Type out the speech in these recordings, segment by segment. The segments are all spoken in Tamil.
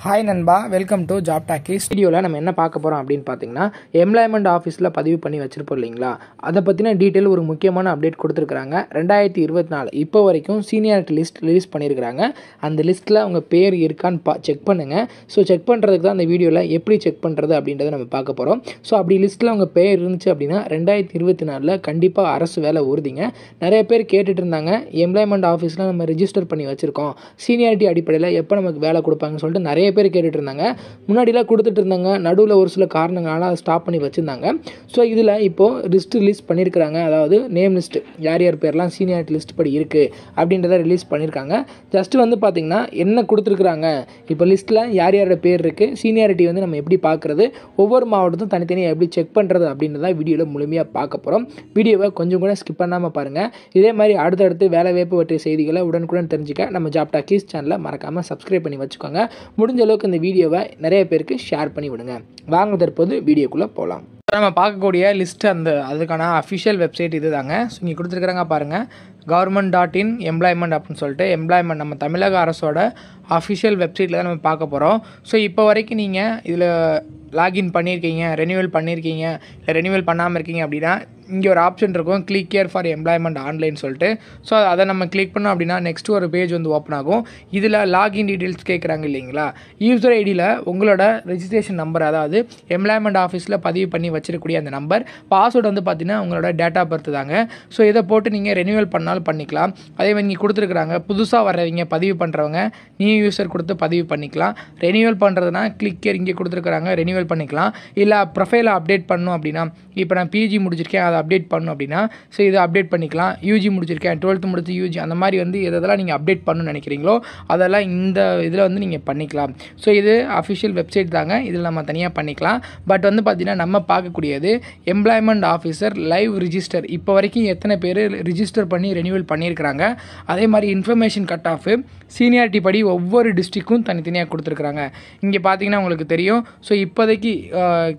ஹாய் நண்பா, வெல்கம் டு ஜாப் டாக்கீஸ். வீடியோவில் நம்ம என்ன பார்க்க போகிறோம் அப்படின்னு பார்த்தீங்கன்னா, எம்ப்ளாய்மெண்ட் ஆஃபீஸில் பதிவு பண்ணி வச்சுருப்போம் இல்லைங்களா, அதை பற்றின டீட்டெயில் ஒரு முக்கியமான அப்டேட் கொடுத்துருக்குறாங்க. 2024 இப்போ வரைக்கும் சீனியாரிட்டி லிஸ்ட் ரிலீஸ் பண்ணியிருக்கிறாங்க. அந்த லிஸ்ட்டில் அவங்க பேர் இருக்கான்னு செக் பண்ணுங்கள். ஸோ செக் பண்ணுறதுக்கு தான் அந்த வீடியோவில் எப்படி செக் பண்ணுறது அப்படின்றத நம்ம பார்க்க போகிறோம். ஸோ அப்படி லிஸ்ட்டில் அவங்க பேர் இருந்துச்சு அப்படின்னா 2024 கண்டிப்பாக அரசு வேலை உறுதிங்க. நிறைய பேர் கேட்டுட்டு இருந்தாங்க, எம்ப்ளாய்மெண்ட் ஆஃபீஸில் நம்ம ரிஜிஸ்டர் பண்ணி வச்சுருக்கோம், சீனியாரிட்டி அடிப்படையில் எப்போ நமக்கு வேலை கொடுப்பாங்கன்னு சொல்லிட்டு நிறைய பேர் கேட்டுட்டு இருந்தாங்க. முன்னாடிலாம் கொடுத்துட்டு இருந்தாங்க, நடுவில் ஒரு சில காரணங்களால் அதை ஸ்டாப் பண்ணி வச்சுருந்தாங்க. ஸோ இதில் இப்போது லிஸ்ட் ரிலீஸ் பண்ணியிருக்கிறாங்க. அதாவது நேம் லிஸ்ட்டு, யார் யார் பேர்லாம் சீனியாரிட்டி லிஸ்ட் படி இருக்குது அப்படின்றத ரிலீஸ் பண்ணியிருக்காங்க. ஜஸ்ட்டு வந்து பார்த்திங்கன்னா என்ன கொடுத்துருக்குறாங்க, இப்போ லிஸ்ட்டில் யார் யாரோட பேர் இருக்குது, சீனியாரிட்டி வந்து நம்ம எப்படி பார்க்குறது, ஒவ்வொரு மாவட்டத்தும் தனித்தனியாக எப்படி செக் பண்ணுறது அப்படின்றத வீடியோவில் முழுமையாக பார்க்க போகிறோம். வீடியோவை கொஞ்சம் கூட ஸ்கிப் பண்ணாமல் பாருங்கள். இதே மாதிரி அடுத்தடுத்து வேலைவாய்ப்பு பற்றிய செய்திகளை உடனுக்குடன் தெரிஞ்சுக்க நம்ம ஜாப் டாக்கீஸ் சேனலை மறக்காமல் சப்ஸ்கிரைப் பண்ணி வச்சுக்கோங்க. முடிஞ்ச அளவுக்கு இந்த வீடியோவை நிறைய பேருக்கு ஷேர் பண்ணி விடுங்க. வாங்க தற்போது வீடியோக்குள்ளே போகலாம். நம்ம பார்க்கக்கூடிய லிஸ்ட் அதுக்கான அஃபிஷியல் வெப்சைட் இது தாங்க. ஸோ இங்கே கொடுத்துருக்குறாங்க பாருங்கள், government.in எம்ப்ளாய்மெண்ட் அப்படின்னு சொல்லிட்டு எம்ப்ளாய்மெண்ட் நம்ம தமிழக அரசோட அஃபிஷியல் வெப்சைட்டில் தான் நம்ம பார்க்க போகிறோம். ஸோ இப்போ வரைக்கும் நீங்கள் இதில் லாகின் பண்ணியிருக்கீங்க, ரெனியூவல் பண்ணியிருக்கீங்க, இல்லை ரெனியூவல் பண்ணாமல் இருக்கீங்க அப்படின்னா இங்கே ஒரு ஆப்ஷன் இருக்கும், click here for employment online சொல்லிட்டு. ஸோ அதை நம்ம கிளிக் பண்ணோம் அப்படின்னா நெக்ஸ்ட் ஒரு பேஜ் வந்து ஓப்பன் ஆகும். இதில் லாகின் டீட்டெயில்ஸ் கேட்குறாங்க இல்லைங்களா, யூசர் ஐடியில் உங்களோட ரெஜிஸ்ட்ரேஷன் நம்பர், அதாவது எம்ப்ளாய்மெண்ட் ஆஃபீஸில் பதிவு பண்ணி வச்சிருக்கக்கூடிய அந்த நம்பர், பாஸ்வேர்டு வந்து பார்த்தீங்கன்னா உங்களோட டேட் ஆஃப் பர்த் தாங்க. ஸோ இதை போட்டு நீங்கள் ரெனியூவல் பண்ணாலும் பண்ணிக்கலாம். அதே மாதிரி நீங்கள் கொடுத்துருக்குறாங்க, புதுசாக வர்றவங்க பதிவு பண்ணுறவங்க நியூ யூசர் கொடுத்து பதிவு பண்ணிக்கலாம். ரெனியூவல் பண்ணுறதுனா கிளிக் ஹியர் இங்கே கொடுத்துருக்குறாங்க, ரெனியூவல் பண்ணிக்கலாம். இல்லை ப்ரொஃபைலை அப்டேட் பண்ணணும் அப்படின்னா, இப்போ நான் பிஜி முடிச்சிருக்கேன் அதை அப்டேட் பண்ணணும் அப்படின்னா ஸோ இதை அப்டேட் பண்ணிக்கலாம். யூஜி முடிச்சிருக்கேன், 12th முடிச்சு யூஜி, அந்த மாதிரி வந்து எதெல்லாம் நீங்கள் அப்டேட் பண்ணணும்னு நினைக்கிறீங்களோ அதெல்லாம் இந்த இதில் வந்து நீங்கள் பண்ணிக்கலாம். ஸோ இது அஃபிஷியல் வெப்சைட் தாங்க, இதில் நம்ம தனியாக பண்ணிக்கலாம். பட் வந்து பார்த்திங்கன்னா நம்ம பார்க்கக்கூடியது எம்ப்ளாய்மெண்ட் ஆஃபீஸர் லைவ் ரிஜிஸ்டர், இப்போ வரைக்கும் எத்தனை பேர் ரிஜிஸ்டர் பண்ணி ரெனியூவல் பண்ணியிருக்கிறாங்க. அதே மாதிரி இன்ஃபர்மேஷன் கட் ஆஃப் சீனியாரிட்டி படி ஒவ்வொரு டிஸ்ட்ரிக்கும் தனித்தனியாக கொடுத்துருக்குறாங்க. இங்கே பார்த்தீங்கன்னா உங்களுக்கு தெரியும். ஸோ இப்போதைக்கு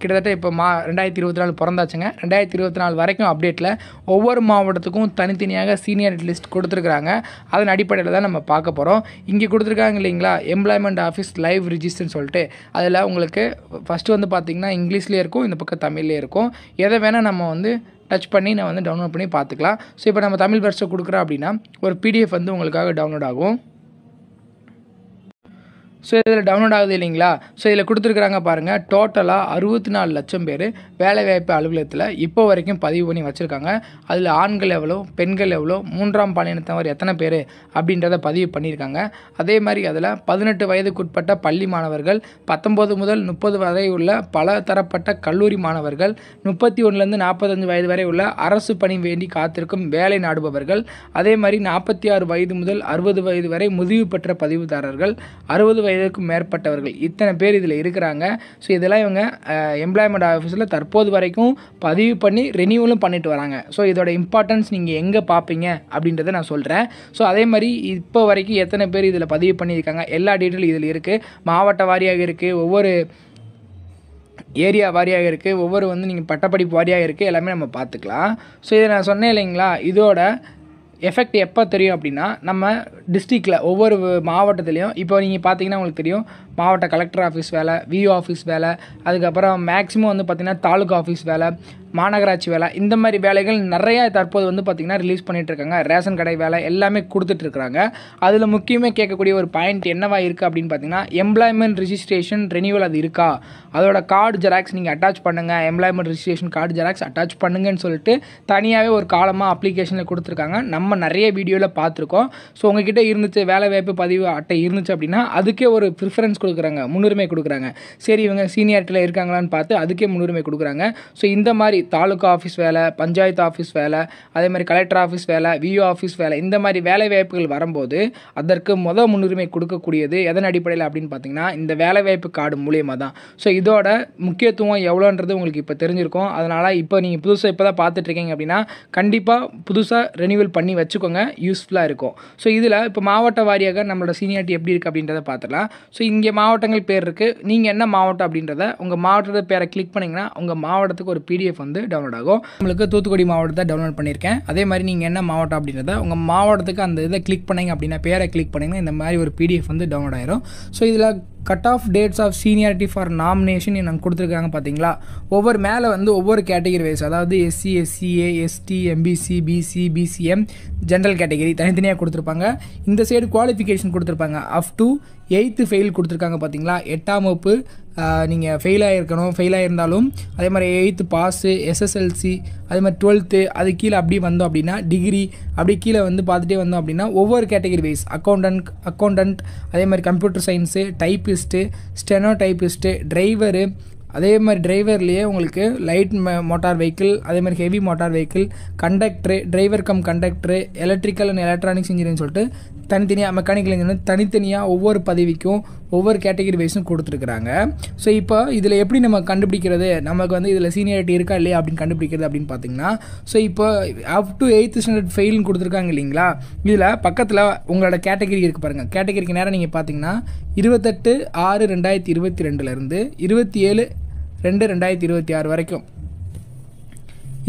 கிட்டத்தட்ட இப்போ 2024 பிறந்தாச்சுங்க. 2024 வரைக்கும் அப்டேட்டில் ஒவ்வொரு மாவட்டத்துக்கும் தனித்தனியாக சீனியாரிட்டி லிஸ்ட் கொடுத்துருக்குறாங்க. அதன் அடிப்படையில் தான் நம்ம பார்க்க போகிறோம். இங்கே கொடுத்துருக்காங்க இல்லைங்களா, எம்ப்ளாய்மெண்ட் ஆஃபீஸ் லைவ் ரிஜிஸ்டர்னு சொல்லிட்டு. அதில் உங்களுக்கு ஃபஸ்ட்டு வந்து பார்த்திங்கன்னா இங்கிலீஷ்லேயே இருக்கும், இந்த பக்கம் தமிழ்லேயே இருக்கும். எதை வேணால் நம்ம வந்து டச் பண்ணி நான் வந்து டவுன்லோட் பண்ணி பார்த்துக்கலாம். ஸோ இப்போ நம்ம தமிழ் வெர்ஷன் கொடுக்குறோம் அப்படின்னா ஒரு பிடிஎஃப் வந்து உங்களுக்காக டவுன்லோட் ஆகும். ஸோ இதில் டவுன்லோட் ஆகுது இல்லைங்களா. ஸோ இதில் கொடுத்துருக்குறாங்க பாருங்கள், டோட்டலாக 64 லட்சம் பேர் வேலைவாய்ப்பு அலுவலகத்தில் இப்போ வரைக்கும் பதிவு பண்ணி வச்சுருக்காங்க. அதில் ஆண்கள் எவ்வளோ, பெண்கள் எவ்வளோ, மூன்றாம் பாலினத்தவர் எத்தனை பேர் அப்படின்றத பதிவு பண்ணியிருக்காங்க. அதே மாதிரி அதில் 18 வயதுக்குட்பட்ட பள்ளி மாணவர்கள், 19 முதல் 30 வரை உள்ள பல தரப்பட்ட கல்லூரி மாணவர்கள், 31லேருந்து 45 வயது வரை உள்ள அரசு பணி வேண்டி காத்திருக்கும் வேலை நாடுபவர்கள், அதே மாதிரி 46 வயது முதல் 60 வயது வரை முதிர்வு பெற்ற பதிவுதாரர்கள், 60 வயதுக்கும் மேற்பட்டவர்கள், இத்தனை பேர் இதில் இருக்கிறாங்க. ஸோ இதெல்லாம் இவங்க எம்ப்ளாய்மெண்ட் ஆஃபீஸில் தற்போது வரைக்கும் பதிவு பண்ணி ரெனியூவலும் பண்ணிட்டு வராங்க. ஸோ இதோட இம்பார்ட்டன்ஸ் நீங்கள் எங்கே பார்ப்பீங்க அப்படின்றத நான் சொல்கிறேன். ஸோ அதே மாதிரி இப்போ வரைக்கும் எத்தனை பேர் இதில் பதிவு பண்ணியிருக்காங்க, எல்லா டீட்டெயிலும் இதில் இருக்குது. மாவட்ட வாரியாக இருக்குது, ஒவ்வொரு ஏரியா வாரியாக இருக்குது, ஒவ்வொரு வந்து நீங்கள் பட்டப்படிப்பு வாரியாக இருக்குது, எல்லாமே நம்ம பார்த்துக்கலாம். ஸோ இதை நான் சொன்னேன் இல்லைங்களா, இதோட எஃபெக்ட் எப்போ தெரியும் அப்படின்னா நம்ம டிஸ்ட்ரிக்டில் ஒவ்வொரு மாவட்டத்துலேயும் இப்போ நீங்கள் பார்த்தீங்கன்னா உங்களுக்கு தெரியும், மாவட்ட கலெக்டர் ஆஃபீஸ் வேலை, விஓ ஆஃபீஸ் வேலை, அதுக்கப்புறம் மேக்ஸிமம் வந்து பார்த்திங்கன்னா தாலுகா ஆஃபீஸ் வேலை, மாநகராட்சி வேலை, இந்த மாதிரி வேலைகள் நிறையா தற்போது வந்து பார்த்திங்கன்னா ரிலீஸ் பண்ணிகிட்ருக்காங்க. ரேஷன் கடை வேலை எல்லாமே கொடுத்துட்ருக்குறாங்க. அதில் முக்கியமாக கேட்கக்கூடிய ஒரு பாயிண்ட் என்னவா இருக்குது அப்படின்னு பார்த்தீங்கன்னா, எம்ப்ளாய்மெண்ட் ரிஜிஸ்ட்ரேஷன் ரெனியூவல் அது இருக்கா, அதோட கார்டு ஜெராக்ஸ் நீங்கள் அட்டாச் பண்ணுங்கள், employment registration card xerox attach பண்ணுங்கன்னு சொல்லிட்டு தனியாகவே ஒரு காலமாக அப்ளிகேஷனில் கொடுத்துருக்காங்க. நம்ம நிறைய வீடியோவில் பார்த்துருக்கோம். ஸோ உங்ககிட்ட இருந்துச்சு வேலைவாய்ப்பு பதிவு அட்டை இருந்துச்சு அப்படின்னா அதுக்கே ஒரு ப்ரிஃபரன்ஸ் கொடுக்குறாங்க, முன்னுரிமை கொடுக்குறாங்க. சரி இவங்க சீனியாரிட்டியில் இருக்காங்களான்னு பார்த்து அதுக்கே முன்னுரிமை கொடுக்குறாங்க. ஸோ இந்த மாதிரி தாலுகா ஆஃபீஸ் வேலை, பஞ்சாயத்து ஆஃபீஸ் வேலை, அதே மாதிரி கலெக்டர் ஆஃபீஸ் வேலை, விஓ ஆஃபீஸ் வேலை, இந்த மாதிரி வேலை வாய்ப்புகள் வரும்போது அதற்கு முன்னுரிமை கொடுக்கக்கூடியது எதன் அடிப்படையில் அப்படின்னு பார்த்தீங்கன்னா இந்த வேலைவாய்ப்பு கார்டு மூலியமாக தான். ஸோ இதோட முக்கியத்துவம் எவ்வளோன்றது உங்களுக்கு இப்போ தெரிஞ்சிருக்கும். அதனால் இப்போ நீங்கள் புதுசாக இப்போ தான் பார்த்துட்ருக்கீங்க அப்படின்னா கண்டிப்பாக புதுசாக ரெனியூவல் பண்ணி வச்சுக்கோங்க, யூஸ்ஃபுல்லாக இருக்கும். ஸோ இதில் இப்போ மாவட்ட வாரியாக நம்மளோட சீனியாரிட்டி எப்படி இருக்குது அப்படின்றத பார்த்துக்கலாம். ஸோ இங்கே மாவட்டங்கள் பேர் இருக்குது, நீங்கள் என்ன மாவட்டம் அப்படின்றத உங்கள் மாவட்டத்தை பேரை கிளிக் பண்ணிங்கன்னா உங்கள் மாவட்டத்துக்கு ஒரு பிடிஎஃப் வந்து டவுன்லோட் ஆகும். உங்களுக்கு தூத்துக்குடி மாவட்டத்தை டவுன்லோட் பண்ணியிருக்கேன். அதே மாதிரி நீங்கள் என்ன மாவட்டம் அப்படின்றத உங்கள் மாவட்டத்துக்கு அந்த இதை கிளிக் பண்ணிங்க அப்படின்னா, பேரை கிளிக் பண்ணிங்கன்னா இந்த மாதிரி ஒரு பிடிஎஃப் வந்து டவுன்லோட் ஆயிரும். ஸோ இதில் cut off dates of seniority for nomination நாங்கள் கொடுத்துருக்காங்க பார்த்தீங்களா. ஒவ்வொரு மேலே வந்து ஒவ்வொரு கேட்டகரி வைஸ், அதாவது SC, SCA, ST, MBC, BC, BCM, general category தனித்தனியாக கொடுத்துருப்பாங்க. இந்த சைடு குவாலிஃபிகேஷன் கொடுத்துருப்பாங்க. அப் டு 8th ஃபெயில் கொடுத்துருக்காங்க பார்த்தீங்களா. 8ஆம் வகுப்பு நீங்கள் ஃபெயிலாக இருந்தாலும் அதே மாதிரி 8th பாஸு, எஸ்எஸ்எல்சி, அதே மாதிரி 12th, அது கீழே அப்படி வந்தோம் அப்படின்னா டிகிரி, அப்படி கீழே வந்து பார்த்துட்டே வந்தோம் அப்படின்னா ஒவ்வொரு கேட்டகரி வைஸ் அக்கௌண்டன்ட், அதே மாதிரி computer science, typist, steno typist, driver, அதே மாதிரி டிரைவர்லேயே உங்களுக்கு லைட் மோட்டார் வெஹிக்கிள், அதே மாதிரி heavy motor vehicle, conductor, driver come conductor, electrical and electronics engineering சொல்லிட்டு தனித்தனியாக, மெக்கானிக்கல் இன்ஜினியரிங் தனித்தனியாக ஒவ்வொரு பதவிக்கும் ஒவ்வொரு கேட்டகரி வைஸும் கொடுத்துருக்குறாங்க. ஸோ இப்போ இதில் எப்படி நம்ம கண்டுபிடிக்கிறது, நமக்கு வந்து இதில் சீனியாரிட்டி இருக்கா இல்லையா அப்படின்னு கண்டுபிடிக்கிறது அப்படின்னு பார்த்தீங்கன்னா, ஸோ இப்போ அப் டு 8th ஸ்டாண்டர்ட் ஃபெயில்னு கொடுத்துருக்காங்க இல்லைங்களா. இதில் பக்கத்தில் உங்களோட கேட்டகரி இருக்குது பாருங்கள். கேட்டகரிக்கு நேரம் நீங்கள் பார்த்தீங்கன்னா 28/6/2022 27/2/2026 வரைக்கும்,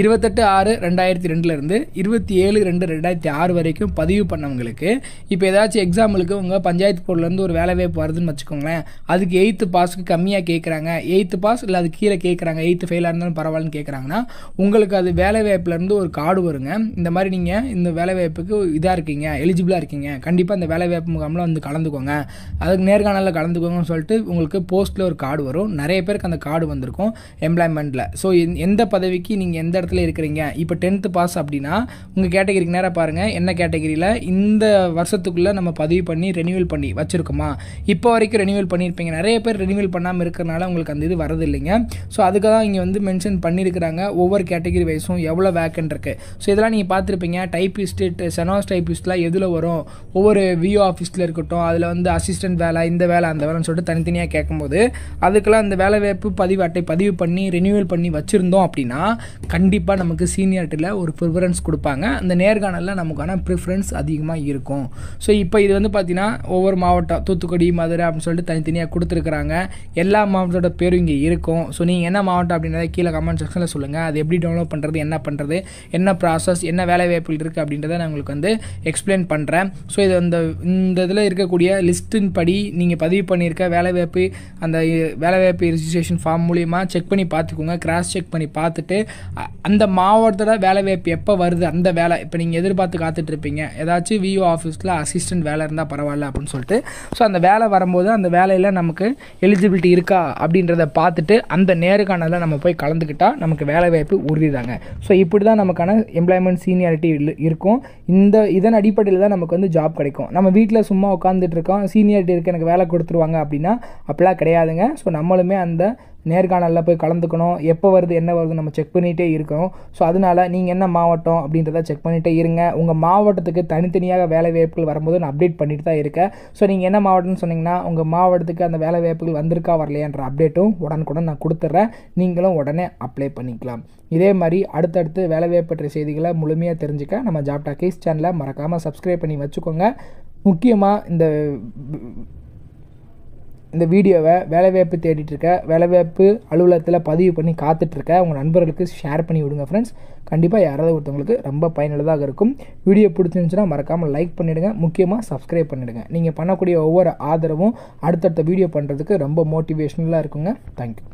28/6/2002 27/2/2006 வரைக்கும் பதிவு பண்ணவங்களுக்கு இப்போ ஏதாச்சும் எக்ஸாம்பிளுக்கு உங்கள் பஞ்சாயத்து போர்ட்லேருந்து ஒரு வேலை வாய்ப்பு வருதுன்னு வச்சுக்கோங்களேன். அதுக்கு 8th பாஸ்க்கு கம்மியாக கேட்குறாங்க, 8th பாஸ் இல்லை அது கீழே கேட்குறாங்க, 8th ஃபெயிலாக இருந்தாலும் பரவாயில்லன்னு கேட்குறாங்கன்னா உங்களுக்கு அது வேலை வாய்ப்புலேருந்து ஒரு கார்டு வருங்க. இந்த மாதிரி நீங்கள் இந்த வேலை வாய்ப்புக்கு இதாக இருக்கீங்க, எலிஜிபிளாக இருக்கீங்க, கண்டிப்பாக இந்த வேலை வாய்ப்பு முகாமில் வந்து கலந்துக்கோங்க, அதுக்கு நேர்காணலில் கலந்துக்கோங்கன்னு சொல்லிட்டு உங்களுக்கு போஸ்ட்டில் ஒரு கார்டு வரும். நிறைய பேருக்கு அந்த கார்டு வந்திருக்கும் எம்ப்ளாய்மெண்ட்டில். ஸோ எந்த பதவிக்கு நீங்கள் எந்த இடத்துல இருக்கிறீங்க, இப்போ 10th பாஸ் அப்படின்னா உங்கள் கேட்டகரிக்கு நேராக பாருங்கள் என்ன கேட்டகரியில் இந்த வருஷத்துக்குள்ளே நம்ம பதிவு பண்ணி ரெனியூவல் பண்ணி வச்சுருக்கோமா. இப்போ வரைக்கும் ரெனியூவல் பண்ணியிருப்பீங்க, நிறைய பேர் ரெனியூவல் பண்ணாமல் இருக்கிறனால உங்களுக்கு அந்த இது வரது இல்லைங்க. ஸோ அதுக்கு தான் இங்கே வந்து மென்ஷன் பண்ணியிருக்கிறாங்க ஒவ்வொரு கேட்டகரி வைஸும் எவ்வளோ வேக்கன்ட் இருக்குது. ஸோ இதெல்லாம் நீங்கள் பார்த்துருப்பீங்க. டைப்பிஸ்ட்டு, செனாஸ் டைப்பிஸ்ட்லாம் எதில் வரும், ஒவ்வொரு விஓ ஆஃபீஸில் இருக்கட்டும், அதில் வந்து அசிஸ்டன்ட் வேலை, இந்த வேலை, அந்த வேலைன்னு சொல்லிட்டு தனித்தனியாக கேட்கும்போது அதுக்கெல்லாம் அந்த வேலை வாய்ப்பு பதிவு அட்டை பதிவு பண்ணி ரெனியூவல் பண்ணி வச்சுருந்தோம் அப்படின்னா கண்டிப்பாக நமக்கு சீனியாரிட்டியில் ஒரு ப்ரிஃபரன்ஸ் கொடுப்பாங்க. அந்த நேர்காணலில் நமக்கான ப்ரிஃபரன்ஸ் அதிகமாக இருக்கும். ஸோ இப்போ இது வந்து பார்த்திங்கன்னா ஒவ்வொரு மாவட்டம், தூத்துக்குடி, மதுரை அப்படின்னு சொல்லிட்டு தனித்தனியாக கொடுத்துருக்குறாங்க. எல்லா மாவட்டத்தோட பேரும் இங்கே இருக்கும். ஸோ நீங்கள் என்ன மாவட்டம் அப்படின்றத கீழே கமெண்ட் செக்ஷனில் சொல்லுங்கள். அது எப்படி டவுன்லோட் பண்ணுறது, என்ன பண்ணுறது, என்ன ப்ராசஸ், என்ன வேலை வாய்ப்புகள் இருக்குது அப்படின்றத நான் உங்களுக்கு வந்து எக்ஸ்பிளைன் பண்ணுறேன். ஸோ இது இந்த இதில் இருக்கக்கூடிய லிஸ்ட்டின் படி நீங்கள் பதிவு பண்ணியிருக்க வேலைவாய்ப்பு, அந்த வேலைவாய்ப்பு ரிஜிஸ்ட்ரேஷன் ஃபார்ம் மூலிமா செக் பண்ணி பார்த்துக்கோங்க. கிராஸ் செக் பண்ணி பார்த்துட்டு அந்த மாவட்டத்தோட வேலை வாய்ப்பு எப்போ வருது, அந்த வேலை இப்போ நீங்கள் எதிர்பார்த்து காத்துட்ருப்பீங்க, ஏதாச்சும் விஓ ஆஃபீஸில் அசிஸ்டன்ட் வேலை இருந்தால் பரவாயில்ல அப்படின்னு சொல்லிட்டு. ஸோ அந்த வேலை வரும்போது அந்த வேலையில் நமக்கு எலிஜிபிலிட்டி இருக்கா அப்படின்றத பார்த்துட்டு அந்த நேர்காணலில் நம்ம போய் கலந்துக்கிட்டால் நமக்கு வேலை வாய்ப்பு உறுதி தாங்க. ஸோ இப்படி தான் நமக்கான எம்ப்ளாய்மெண்ட் சீனியாரிட்டி இருக்கும். இதன் அடிப்படையில் தான் நமக்கு வந்து ஜாப் கிடைக்கும். நம்ம வீட்டில் சும்மா உட்காந்துட்டு இருக்கோம், சீனியாரிட்டி இருக்குது எனக்கு வேலை கொடுத்துருவாங்க அப்படின்னா அப்படிலாம் கிடையாதுங்க. ஸோ நம்மளுமே அந்த நேர்காணலில் போய் கலந்துக்கணும். எப்போ வருது என்ன வருது நம்ம செக் பண்ணிகிட்டே இருக்கணும். ஸோ அதனால் நீங்கள் என்ன மாவட்டம் அப்படின்றத செக் பண்ணிகிட்டே இருங்க. உங்கள் மாவட்டத்துக்கு தனித்தனியாக வேலை வாய்ப்புகள் வரும்போது நான் அப்டேட் பண்ணிட்டு தான் இருக்கேன். ஸோ நீங்கள் என்ன மாவட்டம்னு சொன்னீங்கன்னா உங்கள் மாவட்டத்துக்கு அந்த வேலை வாய்ப்புகள் வந்திருக்கா வரலையான்ற அப்டேட்டும் உடனுக்குடன் நான் கொடுத்துட்றேன். நீங்களும் உடனே அப்ளை பண்ணிக்கலாம். இதே மாதிரி அடுத்தடுத்து வேலைவாய்ப்பு பற்றிய செய்திகளை முழுமையாக தெரிஞ்சுக்க நம்ம ஜாப் டாக்கீஸ் சேனலை மறக்காமல் சப்ஸ்கிரைப் பண்ணி வச்சுக்கோங்க. முக்கியமாக இந்த வீடியோவை வேலைவாய்ப்பு தேடிட்டுருக்க, வேலைவாய்ப்பு அலுவலகத்தில் பதிவு பண்ணி காத்துட்ருக்க உங்கள் நண்பர்களுக்கு ஷேர் பண்ணி விடுங்க ஃப்ரெண்ட்ஸ். கண்டிப்பாக யாராவது ஒருத்தவங்களுக்கு ரொம்ப பயனுள்ளதாக இருக்கும். வீடியோ பிடிச்சிருந்துச்சுன்னா மறக்காமல் லைக் பண்ணிவிடுங்க. முக்கியமாக சப்ஸ்கிரைப் பண்ணிவிடுங்க. நீங்கள் பண்ணக்கூடிய ஒவ்வொரு ஆதரவும் அடுத்தடுத்த வீடியோ பண்ணுறதுக்கு ரொம்ப மோட்டிவேஷ்னலாக இருக்குங்க. தேங்க்யூ.